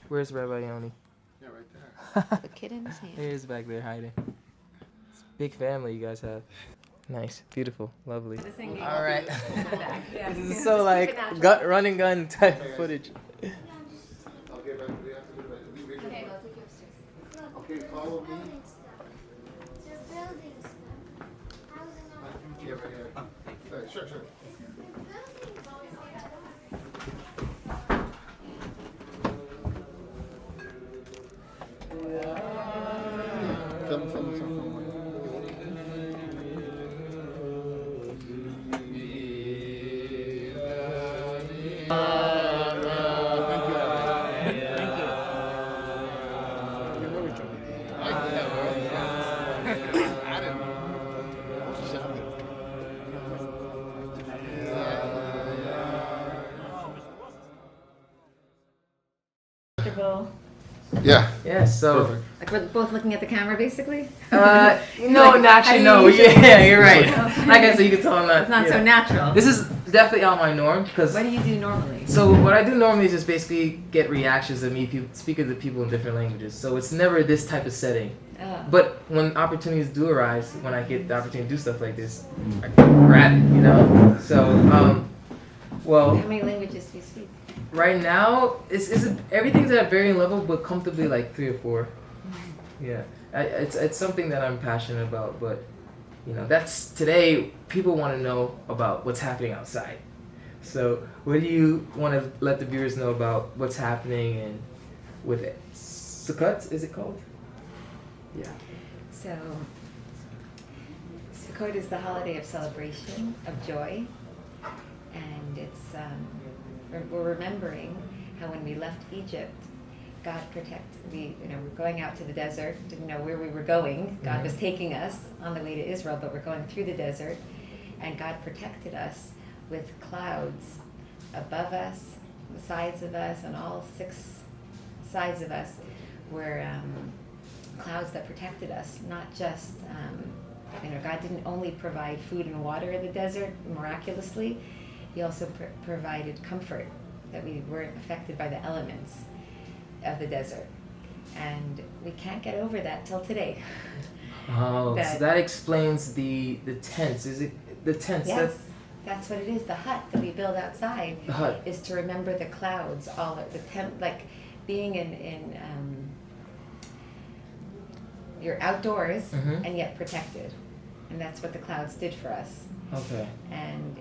Where's Rabbi Yoni? Yeah, right there. The kid in his hand. He is back there hiding. It's a big family you guys have. Nice, beautiful, lovely. All right. Yeah. This is so like run and gun type of footage. Okay, but we have to do that. Okay, I'll take you upstairs. Okay, follow me. They're building stuff. Yeah, right here. Sure. Film. Yeah. Yeah, so Perfect. Like we're both looking at the camera, basically. no, Like, actually how no. do you usually- Yeah, you're right. Like I said, you can tell I'm not. It's not yeah. so natural. This is definitely out my norm because. What do you do normally? So what I do normally is just basically get reactions of me speaking to people in different languages. So it's never this type of setting. Oh. But when opportunities do arise, when I get the opportunity to do stuff like this, I grab it, you know. So well, How many languages do you speak? right now it's everything's at varying level, but comfortably like 3 or 4. Yeah, it's something that I'm passionate about, but you know that's today. People want to know about what's happening outside. So, what do you want to let the viewers know about what's happening and with it? Sukkot, is it called? Yeah. So, Sukkot is the holiday of celebration, of joy, and it's we're remembering how when we left Egypt, God protected. We're going out to the desert. Didn't know where we were going. God was taking us on the way to Israel, but we're going through the desert, and God protected us with clouds above us, the sides of us, and all 6 sides of us were clouds that protected us. Not just, God didn't only provide food and water in the desert miraculously. He also provided comfort, that we weren't affected by the elements of the desert. And we can't get over that till today. Oh, so that explains the tents. Is it the tents? Yes, that's what it is. The hut that we build outside The hut. is to remember the clouds, all of the tent, like being in you're outdoors Mhm. and yet protected, and that's what the clouds did for us. Okay. And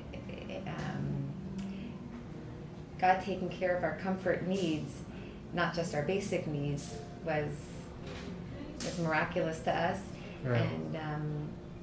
God taking care of our comfort needs, not just our basic needs, was miraculous to us. Right.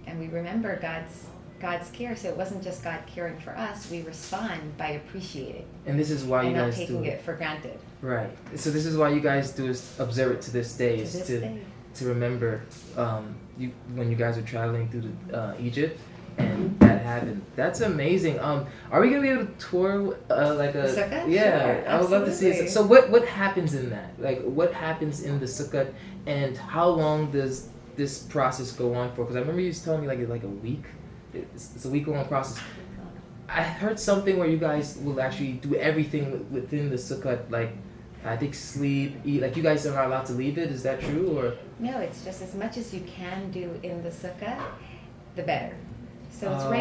And we remember God's care. So it wasn't just God caring for us. We respond by appreciating And this is why you and not guys taking do it for granted. Right. So this is why you guys do is observe it to this day. To Is this to day. to remember when you guys were traveling through Egypt and that happened. That's amazing. Are we gonna be able to tour like a Sukkah? Yeah, Sure, I would love to see it. absolutely. So what happens in that? Like what happens in the sukkah and how long does this process go on for? Because I remember you was telling me like a week. It's a week-long process. I heard something where you guys will actually do everything within the sukkah, like I think sleep, eat. Like you guys are not allowed to leave it. Is that true or? No, it's just as much as you can do in the sukkah, the better. So it's Oh.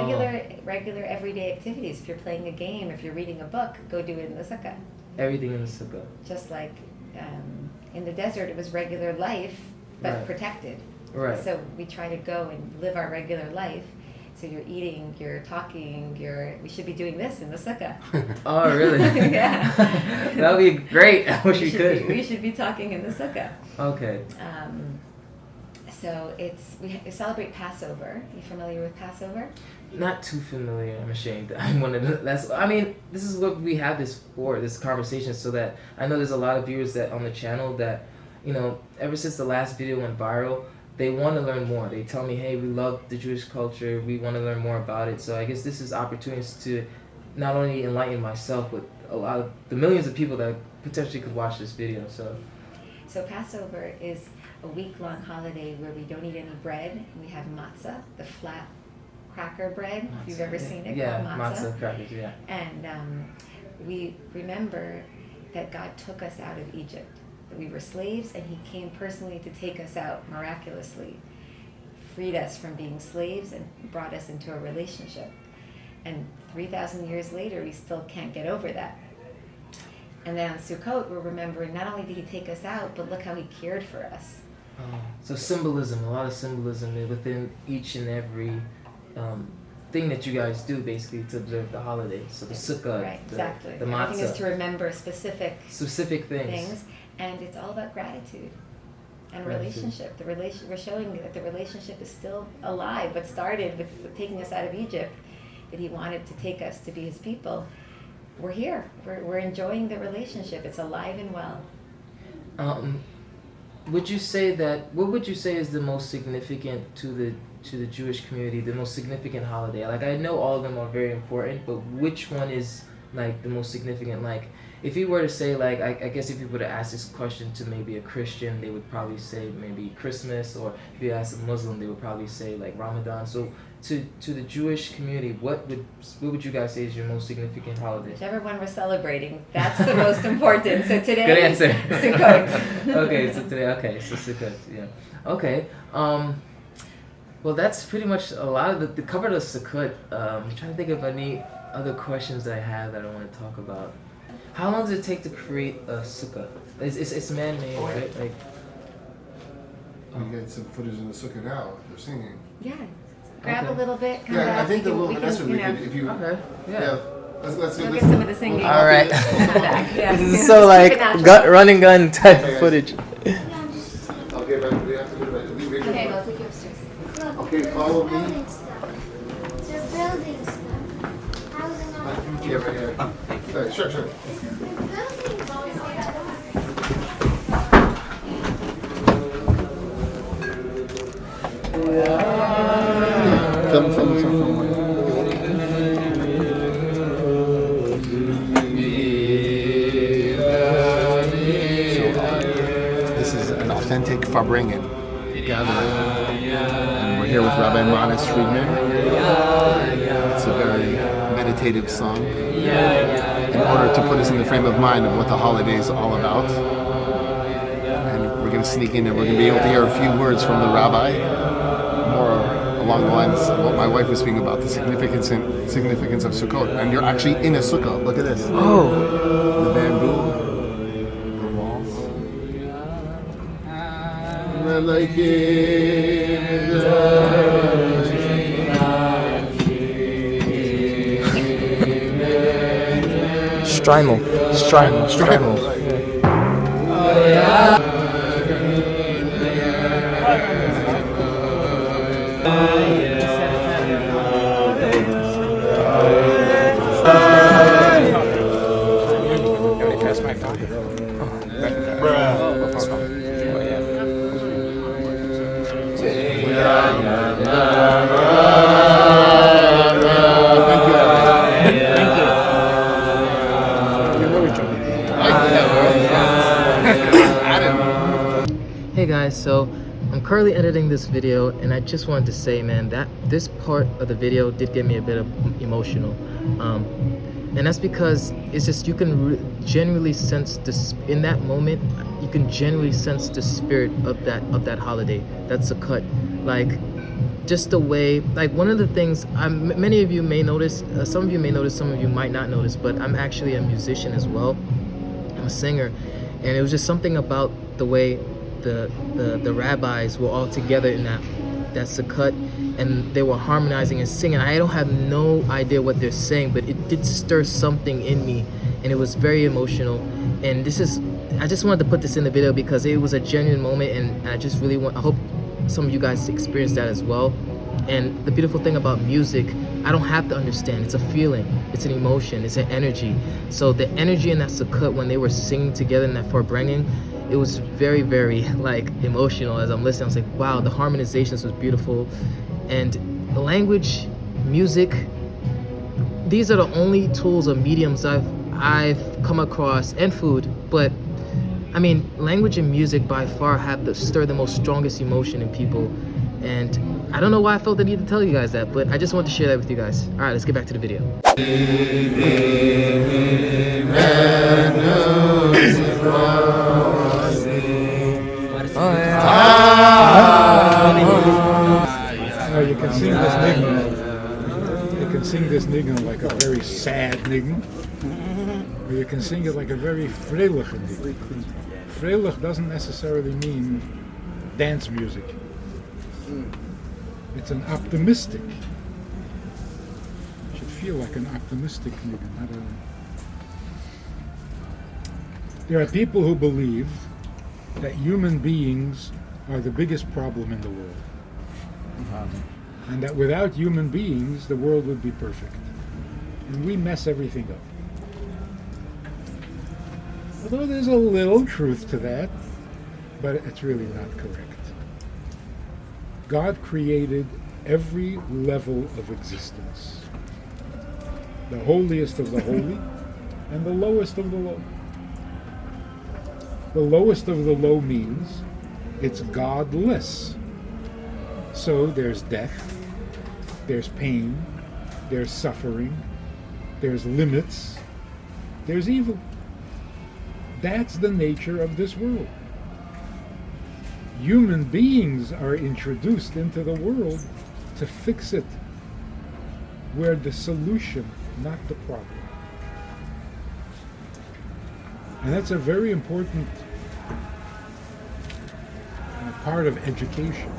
regular everyday activities. If you're playing a game, if you're reading a book, go do it in the sukkah. Everything in the sukkah. Just like in the desert, it was regular life, but Right. protected. Right. So we try to go and live our regular life. So you're eating, you're talking, we should be doing this in the sukkah. Oh, really? Yeah. That would be great. I wish we could. We should be talking in the sukkah. Okay. So we celebrate Passover. You familiar with Passover? Not too familiar. I'm ashamed. I wanted to, this is what we have this for, this conversation, so that I know there's a lot of viewers that on the channel that, ever since the last video went viral, they want to learn more. They tell me, hey, we love the Jewish culture. We want to learn more about it. So I guess this is opportunities to not only enlighten myself, but a lot of the millions of people that potentially could watch this video. So Passover is a week-long holiday where we don't eat any bread. We have matzah, the flat cracker bread. If you've ever seen it, Yeah, called matzah crackers, yeah. And we remember that God took us out of Egypt. we were slaves, and he came personally to take us out miraculously, freed us from being slaves and brought us into a relationship. And 3,000 years later, we still can't get over that. And then on Sukkot, we're remembering not only did he take us out, but look how he cared for us. So symbolism, a lot of symbolism within each and every thing that you guys do, basically, to observe the holiday. So the sukkah, Right, exactly. the Everything is matzah, to remember specific things. and it's all about gratitude and Gratitude. relationship. We're showing that the relationship is still alive. What started with taking us out of Egypt, that he wanted to take us to be his people. We're here. We're enjoying the relationship. It's alive and well. Would you say that? What would you say is the most significant to the Jewish community? The most significant holiday? Like, I know all of them are very important, but which one is like the most significant? Like, if you were to say, like, I guess if you were to ask this question to maybe a Christian, they would probably say maybe Christmas, or if you ask a Muslim, they would probably say like Ramadan. So to the Jewish community, what would you guys say is your most significant holiday? Whichever one we're celebrating, that's the most important. So today, Good answer. Sukkot. Okay, so Sukkot, yeah. Okay, well, that's pretty much a lot of the cover of Sukkot. I'm trying to think of any other questions that I have that I want to talk about. How long does it take to create a sukkah? It's man-made, right? Like, You get some footage in the sukkah now. They're singing. Yeah. Grab Okay. a little bit. Come Yeah, back. I think we the can, little we can, Vanessa, you know, if you. okay, Yeah. yeah. Let's We'll get some of the singing. All right. Come back. Yeah. This is so like Supernatural. run and gun type Okay, guys. footage. Okay, but we have to do the video. Okay, we'll take you upstairs. Look, Okay, there's follow me. building stuff. There's building stuff. Houses on Yeah, right here. Sorry, sure. There's building stuff. Film. This is an authentic Farbrengen gathering, and we're here with Rabbi Manis Friedman. It's a very meditative song in order to put us in the frame of mind of what the holiday is all about. And we're going to sneak in and we're going to be able to hear a few words from the rabbi, more along the lines of what my wife was speaking about, the significance of Sukkot. And you're actually in a sukkah. Look at this. Oh. The bamboo, the walls. I like Strimel. Hey guys, so I'm currently editing this video, and I just wanted to say, man, that this part of the video did get me a bit emotional, and that's because it's just you can genuinely sense in that moment. You can genuinely sense the spirit of that holiday. That's a cut, like just the way. Like one of the things many of you may notice, some of you may notice, some of you might not notice, but I'm actually a musician as well. I'm a singer, and it was just something about the way the rabbis were all together in that sukkot, and they were harmonizing and singing. I don't have no idea what they're saying, but it did stir something in me, and it was very emotional. And I just wanted to put this in the video because it was a genuine moment, and I just really I hope some of you guys experience that as well. And the beautiful thing about music, I don't have to understand. It's a feeling, it's an emotion, it's an energy. So the energy in that sukkot when they were singing together in that Farbrengen, it was very, very like emotional. As I'm listening, I was like, wow, the harmonizations was beautiful. And the language, music, these are the only tools or mediums I've come across, and food, but I mean, language and music by far have stir the most strongest emotion in people. And I don't know why I felt the need to tell you guys that, but I just wanted to share that with you guys. All right, let's get back to the video. this niggun like a very sad niggun, or you can sing it like a very freilich niggun. Freilich doesn't necessarily mean dance music. It's an optimistic. It should feel like an optimistic niggun, not a... There are people who believe that human beings are the biggest problem in the world. And that without human beings, the world would be perfect. And we mess everything up. Although there's a little truth to that, but it's really not correct. God created every level of existence. The holiest of the holy and the lowest of the low. The lowest of the low means it's godless. So there's death, there's pain, there's suffering, there's limits, there's evil. That's the nature of this world. Human beings are introduced into the world to fix it. We're the solution, not the problem. And that's a very important part of education.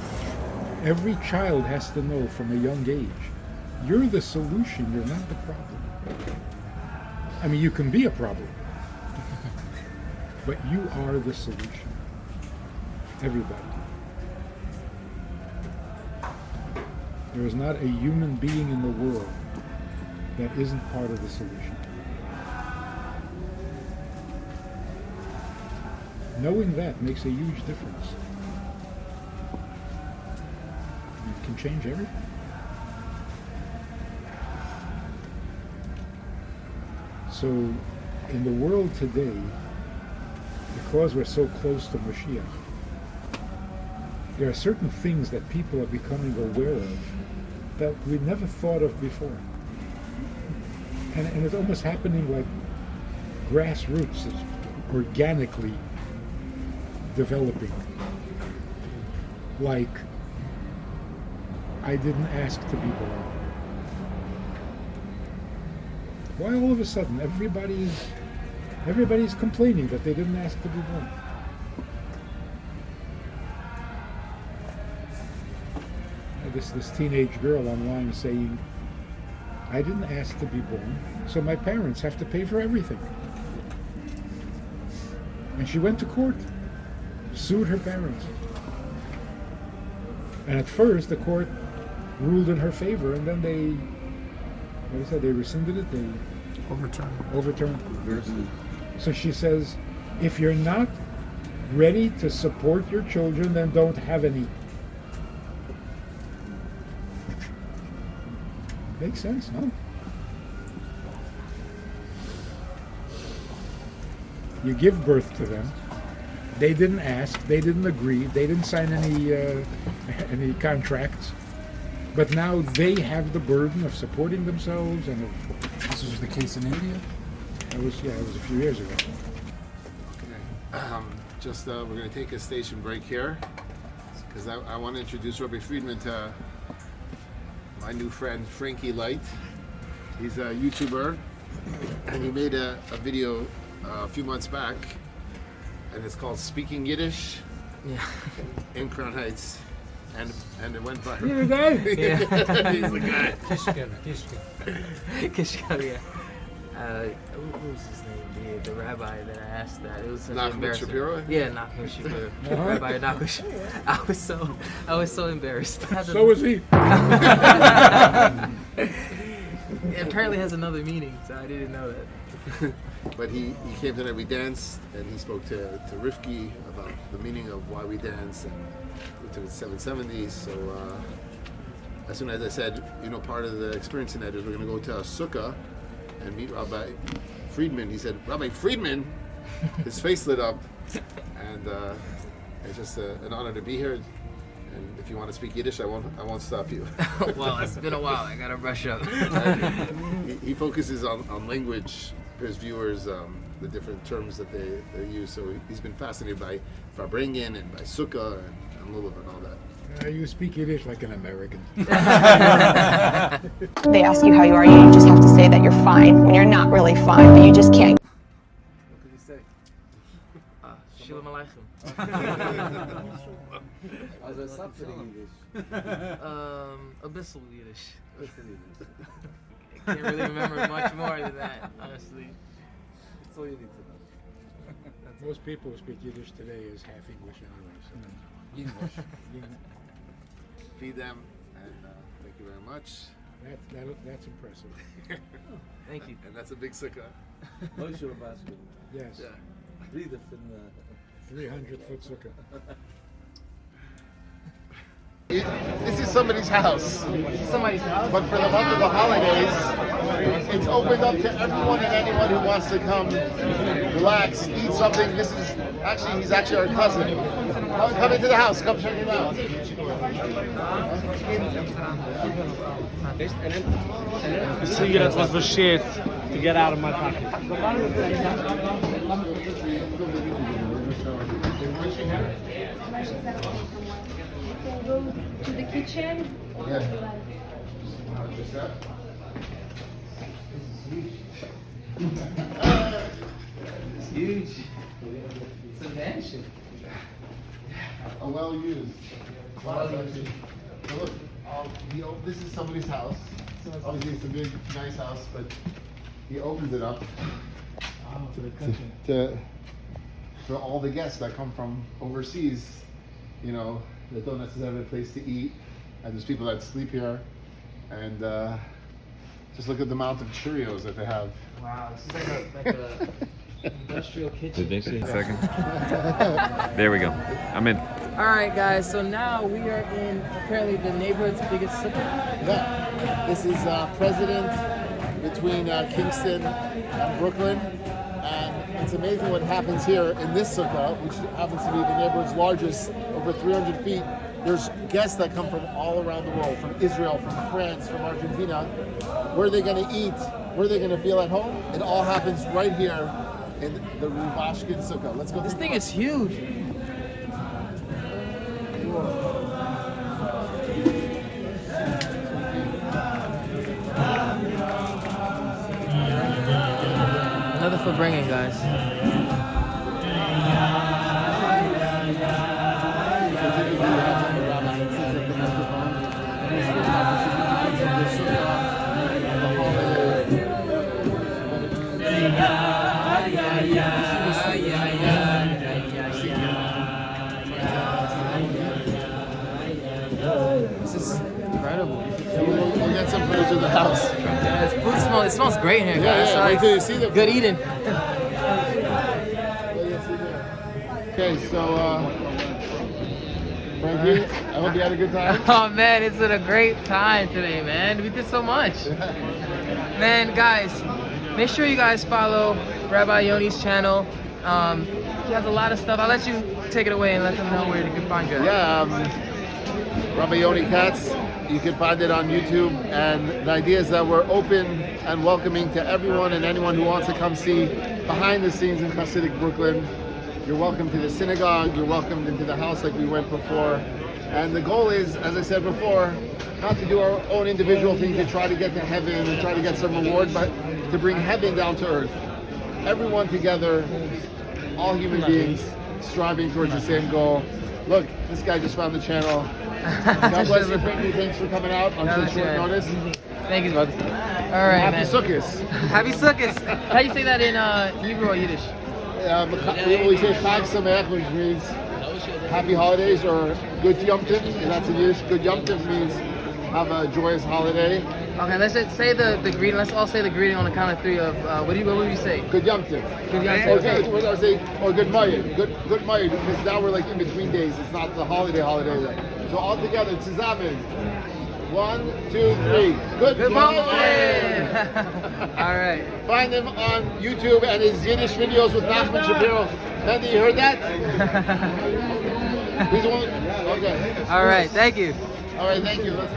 Every child has to know from a young age, you're the solution, you're not the problem. I mean, you can be a problem, but you are the solution. Everybody. There is not a human being in the world that isn't part of the solution. Knowing that makes a huge difference. It can change everything. So, in the world today, because we're so close to Mashiach, there are certain things that people are becoming aware of that we never thought of before. And it's almost happening like grassroots, it's organically developing. Like, I didn't ask to be born. Why all of a sudden everybody's complaining that they didn't ask to be born? This teenage girl online saying, I didn't ask to be born, so my parents have to pay for everything. And she went to court, sued her parents. And at first the court ruled in her favor, and then they rescinded it, they overturned. So she says, if you're not ready to support your children, then don't have any. Makes sense, no? You give birth to them. They didn't ask. They didn't agree. They didn't sign any contracts. But now they have the burden of supporting themselves. And This was the case in India? it was a few years ago. Okay. We're going to take a station break here because I want to introduce Rabbi Friedman to my new friend Frankie Light. He's a YouTuber, and he made a video a few months back, and it's called Speaking Yiddish in Crown Heights, and it went viral. You're the guy? Yeah. He's the guy. Kishka, yeah. What was his name? The rabbi that I asked that. It was such Nachman embarrassing. Shapiro? Yeah, Nachman Shapiro. Rabbi Nachman Shapiro. I was so embarrassed. So was he. It apparently has another meaning, so I didn't know that. But he came tonight, we danced, and he spoke to Rifki about the meaning of why we dance, and we took it to 770s. So as soon as I said, part of the experience tonight is we're going to go to a sukkah and meet Rabbi Friedman. He said, Rabbi Friedman? His face lit up, and it's just an honor to be here. And if you want to speak Yiddish, I won't stop you. Well, it's been a while. I gotta brush up. He focuses on language for his viewers, the different terms that they use. So he's been fascinated by Farbrengen and by Sukkah and Lulav and all that. You speak Yiddish like an American. They ask you how you are, you just have to say that you're fine when you're not really fine, but you just can't. What could you say? Shalom Aleichem. Abyssal Yiddish. I can't really remember much more than that, honestly. That's all you need to know. Most people who speak Yiddish today is half English anyway. So. English. Feed them, and thank you very much. That's impressive. Thank you. And that's a big sukkah. Yes. Yeah. 300-foot sukkah. This is somebody's house, Somebody's house. but for the month of the holidays, it's opened up to everyone and anyone who wants to come, relax, eat something. He's actually our cousin. Come into the house, come check it out. Cigarette was for shit to get out of my pocket. Go to the kitchen. Yeah. It's huge. It's a mansion. A well used. Wow, it's actually. So look, this is somebody's house. Obviously, it's a big, nice house, but he opens it up for all the guests that come from overseas. You know, that don't necessarily have a place to eat, and there's people that sleep here, and just look at the amount of Cheerios that they have. Wow, this is like a industrial kitchen. Did they see? Second. There we go. I'm in. All right, guys. So now we are in apparently the neighborhood's biggest sukkah. Yeah, this is President between Kingston and Brooklyn, and it's amazing what happens here in this sukkah, which happens to be the neighborhood's largest, over 300 feet. There's guests that come from all around the world, from Israel, from France, from Argentina. Where are they going to eat? Where are they going to feel at home? It all happens right here in the Rubashkin Sukkah. Let's go. This thing is huge. Another for bringing, guys. This is incredible. We'll get some footage of the house. Yeah, it smells great in here, guys. Yeah, wait till you see the Good eating. Okay, so Frankie, I hope you had a good time. Oh man, it's been a great time today, man. We did so much. Man, guys, make sure you guys follow Rabbi Yoni's channel. He has a lot of stuff. I'll let you take it away and let them know where they can find you. Yeah, Rabbi Yoni Katz. You can find it on YouTube, and the idea is that we're open and welcoming to everyone and anyone who wants to come see behind the scenes in Hasidic Brooklyn. You're welcome to the synagogue, you're welcomed into the house like we went before. And the goal is, as I said before, not to do our own individual thing to try to get to heaven and try to get some reward, but to bring heaven down to earth. Everyone together, all human beings, striving towards the same goal. Look, this guy just found the channel. God bless you, Frankie. Thanks for coming out on such short notice. Thank you, brother. All right, Happy man. Sukkot. Happy Sukkot. How do you say that in Hebrew or Yiddish? We say Chag Sameach, which means happy holidays, or Good Yom Tov. And that's in Yiddish. Good Yom Tov means have a joyous holiday. Okay, let's just say the greeting. Let's all say the greeting on the count of three. Of what would you say? Good Yom Tov. Good Yom Tov. Okay, what do I say? Or Good Mayid. Good Mayid, because now we're like in between days. It's not the holiday. So all together, zusammen. 1, 2, 3. Good Mayid. All right. Find him on YouTube and his Yiddish videos with Nachman Shapiro. Mandy, you heard that? He's one. Okay. All right. Thank you. All right, thank you. Let's go.